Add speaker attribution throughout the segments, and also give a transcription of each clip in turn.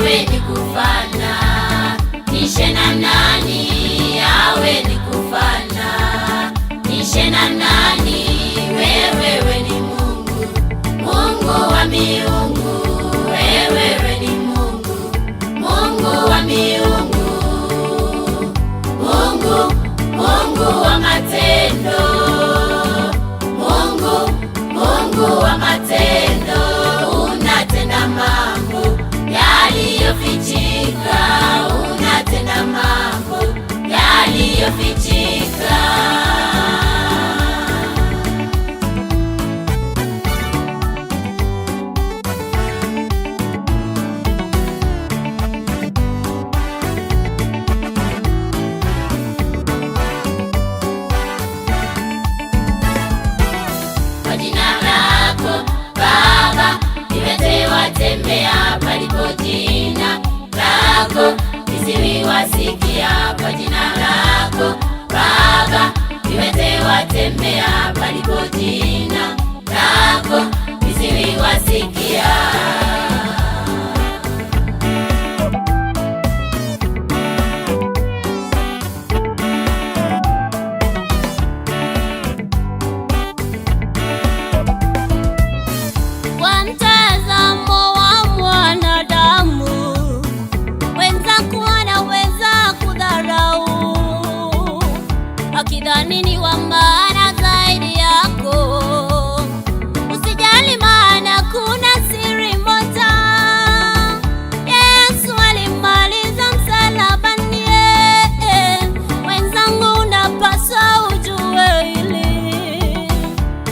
Speaker 1: awe ni kufana, nishe na nani awe ni kufana, nishe na nani? Wewe ni Mungu, Mungu wa miungu, wewe ni Mungu, Mungu wa miungu, Mungu, Mungu wa matendo, Mungu, Mungu wa matendo, unatenda mambo yaliyofichika, unatenda mambo yaliyofichika. Kwa jina lako Baba, viwete watembea palipo jina lako, viziwi wasikia. Kwa jina lako Baba, viwete watembea palipo jina lako, viziwi wasikia.
Speaker 2: Akidhani ni wa maana zaidi yako, usijali maana kuna siri moja. Yesu alimaliza msalabani, wenzangu unapaswa ujue hili,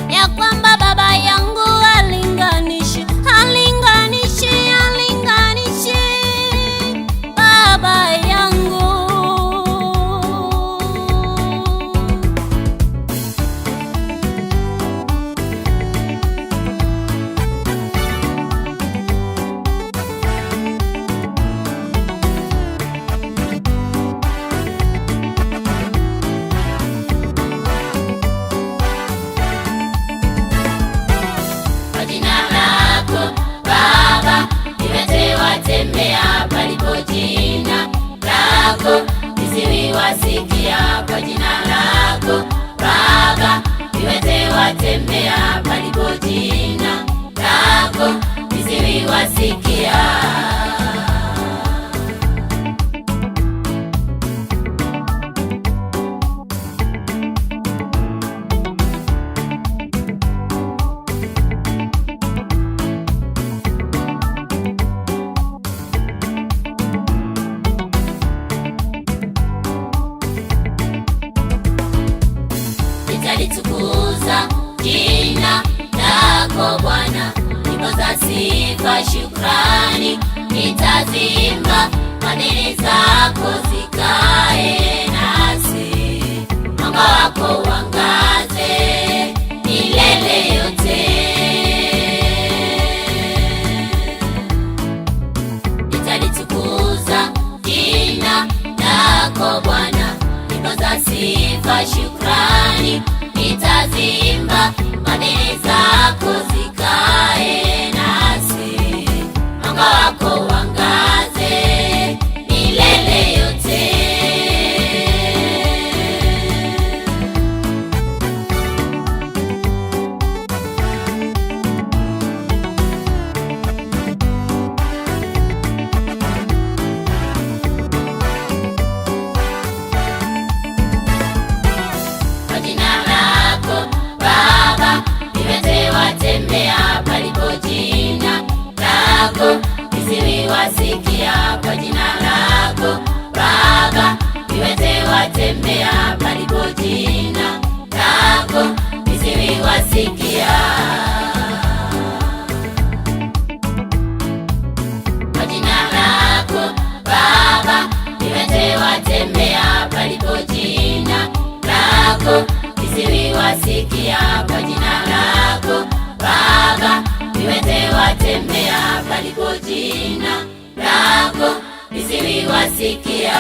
Speaker 2: ya kwamba baba yangu halinganishi baba yangu.
Speaker 1: Kwa jina lako Baba, viwete watembea palipo jina lako, viziwi wasikia. Kwa jina lako Baba, viwete watembea palipo jina lako, viziwi wasikia. Nitalitukuza jina lako Bwana, nyimbo za sifa shukrani nitazimba, fadhili zako zikae nasi, mwanga wako uangaze milele yote. Nitalitukuza jina lako Bwana, nyimbo za sifa shukrani nitazimba, fadhili zako zikae nasi, mwanga wako uangaze milele yote. Kwa jina lako Baba, viwete watembea palipo jina lako, viziwi wasikia. Kwa jina lako Baba, viwete watembea palipo jina lako, viziwi wasikia. Kwa jina lako Baba, viwete watembea palipo jina lako, viziwi wasikia. Kwa jina lako Baba, viwete watembea palipo jina lako, viziwi wasikia.